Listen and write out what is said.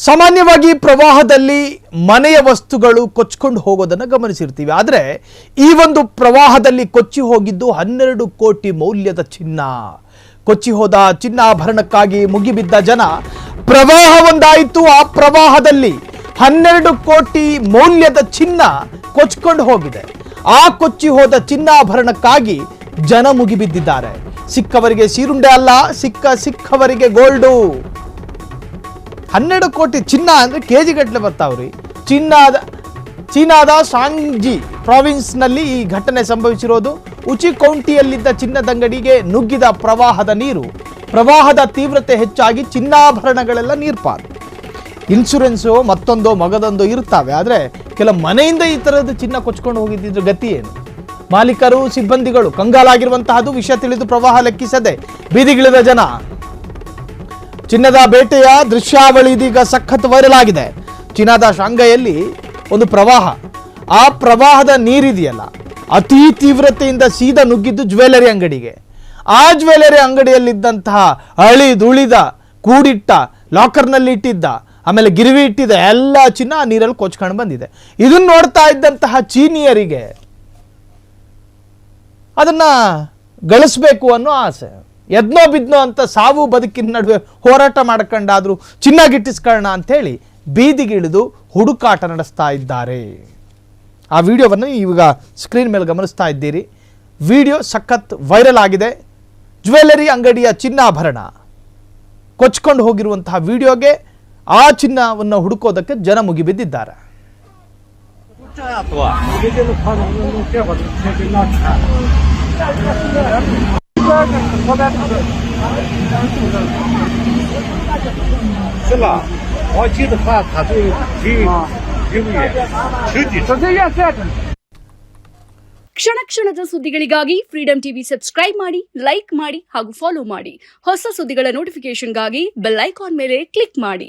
ಸಾಮಾನ್ಯವಾಗಿ ಪ್ರವಾಹದಲ್ಲಿ ಮನೆಯ ವಸ್ತುಗಳು ಕೊಚ್ಚಿಕೊಂಡು ಹೋಗೋದನ್ನು ಗಮನಿಸಿರ್ತೀವಿ. ಆದರೆ ಈ ಒಂದು ಪ್ರವಾಹದಲ್ಲಿ ಕೊಚ್ಚಿ ಹೋಗಿದ್ದು 12 ಕೋಟಿ ಮೌಲ್ಯದ ಚಿನ್ನ. ಕೊಚ್ಚಿ ಹೋದ ಚಿನ್ನಾಭರಣಕ್ಕಾಗಿ ಮುಗಿಬಿದ್ದ ಜನ. ಪ್ರವಾಹ ಒಂದಾಯಿತು. ಆ ಪ್ರವಾಹದಲ್ಲಿ 12 ಕೋಟಿ ಮೌಲ್ಯದ ಚಿನ್ನ ಕೊಚ್ಚಿಕೊಂಡು ಹೋಗಿದೆ. ಆ ಕೊಚ್ಚಿ ಹೋದ ಚಿನ್ನಾಭರಣಕ್ಕಾಗಿ ಜನ ಮುಗಿಬಿದ್ದಿದ್ದಾರೆ. ಸಿಕ್ಕವರಿಗೆ ಸೀರುಂಡೆ ಅಲ್ಲ, ಸಿಕ್ಕವರಿಗೆ ಗೋಲ್ಡು. 12 ಕೋಟಿ ಚಿನ್ನ ಅಂದರೆ ಕೆಜಿ ಗಟ್ಟಲೆ ಬರ್ತಾವ್ರಿ. ಚೀನಾದ ಶಾಂಗ್ಜಿ ಪ್ರಾವಿನ್ಸ್ನಲ್ಲಿ ಈ ಘಟನೆ ಸಂಭವಿಸಿರೋದು. ಉಚಿ ಕೌಂಟಿಯಲ್ಲಿದ್ದ ಚಿನ್ನದಂಗಡಿಗೆ ನುಗ್ಗಿದ ಪ್ರವಾಹದ ನೀರು. ಪ್ರವಾಹದ ತೀವ್ರತೆ ಹೆಚ್ಚಾಗಿ ಚಿನ್ನಾಭರಣಗಳೆಲ್ಲ ನೀರ್ಪಾರು. ಇನ್ಶೂರೆನ್ಸು ಮತ್ತೊಂದೋ ಮಗದೊಂದೋ ಇರ್ತಾವೆ. ಆದರೆ ಕೆಲ ಮನೆಯಿಂದ ಈ ಥರದ ಚಿನ್ನ ಕೊಚ್ಕೊಂಡು ಹೋಗಿದ್ದಿದ್ರ ಗತಿ ಏನು? ಮಾಲೀಕರು ಸಿಬ್ಬಂದಿಗಳು ಕಂಗಾಲಾಗಿರುವಂತಹದ್ದು. ವಿಷಯ ತಿಳಿದು ಪ್ರವಾಹ ಲೆಕ್ಕಿಸದೆ ಬೀದಿಗಿಳಿದ ಜನ. ಚಿನ್ನದ ಬೇಟೆಯ ದೃಶ್ಯಾವಳಿ ಇದೀಗ ಸಖತ್ ವೈರಲ್ ಆಗಿದೆ. ಚೀನಾದ ಶಾಂಘೈಯಲ್ಲಿ ಒಂದು ಪ್ರವಾಹ. ಆ ಪ್ರವಾಹದ ನೀರಿದೆಯಲ್ಲ, ಅತಿ ತೀವ್ರತೆಯಿಂದ ಸೀದಾ ನುಗ್ಗಿದ್ದು ಜ್ಯುವೆಲರಿ ಅಂಗಡಿಗೆ. ಆ ಜ್ಯುವೆಲರಿ ಅಂಗಡಿಯಲ್ಲಿದ್ದಂತಹ ಅಳಿದುಳಿದ ಕೂಡಿಟ್ಟ ಲಾಕರ್ನಲ್ಲಿ ಇಟ್ಟಿದ್ದ, ಆಮೇಲೆ ಗಿರಿವಿ ಇಟ್ಟಿದ್ದ ಎಲ್ಲ ಚಿನ್ನ ನೀರಲ್ಲಿ ಕೊಚ್ಕೊಂಡು ಬಂದಿದೆ. ಇದನ್ನು ನೋಡ್ತಾ ಇದ್ದಂತಹ ಚೀನಿಯರಿಗೆ ಅದನ್ನ ಗಳಿಸ್ಬೇಕು ಅನ್ನೋ ಆಸೆ. ಎದ್ನೋ ಬಿದ್ನೋ ಅಂತ ಸಾವು ಬದುಕಿನ ನಡುವೆ ಹೋರಾಟ ಮಾಡ್ಕೊಂಡಾದ್ರೂ ಚಿನ್ನ ಗಿಟ್ಟಿಸ್ಕೊಳ್ಳೋಣ ಅಂಥೇಳಿ ಬೀದಿಗಿಳಿದು ಹುಡುಕಾಟ ನಡೆಸ್ತಾ ಇದ್ದಾರೆ. ಆ ವಿಡಿಯೋವನ್ನು ಈಗ ಸ್ಕ್ರೀನ್ ಮೇಲೆ ಗಮನಿಸ್ತಾ ಇದ್ದೀರಿ. ವಿಡಿಯೋ ಸಖತ್ ವೈರಲ್ ಆಗಿದೆ. ಜ್ಯುವೆಲರಿ ಅಂಗಡಿಯ ಚಿನ್ನಾಭರಣ ಕೊಚ್ಕೊಂಡು ಹೋಗಿರುವಂತಹ ವಿಡಿಯೋಗೆ ಆ ಚಿನ್ನವನ್ನು ಹುಡುಕೋದಕ್ಕೆ ಜನ ಮುಗಿಬಿದ್ದಿದ್ದಾರೆ. ಕ್ಷಣ ಕ್ಷಣದ ಸುದ್ದಿಗಳಿಗಾಗಿ ಫ್ರೀಡಂ ಟಿವಿ ಸಬ್ಸ್ಕ್ರೈಬ್ ಮಾಡಿ, ಲೈಕ್ ಮಾಡಿ ಹಾಗೂ ಫಾಲೋ ಮಾಡಿ. ಹೊಸ ಸುದ್ದಿಗಳ ನೋಟಿಫಿಕೇಶನ್ಗಾಗಿ ಬೆಲ್ ಐಕಾನ್ ಮೇಲೆ ಕ್ಲಿಕ್ ಮಾಡಿ.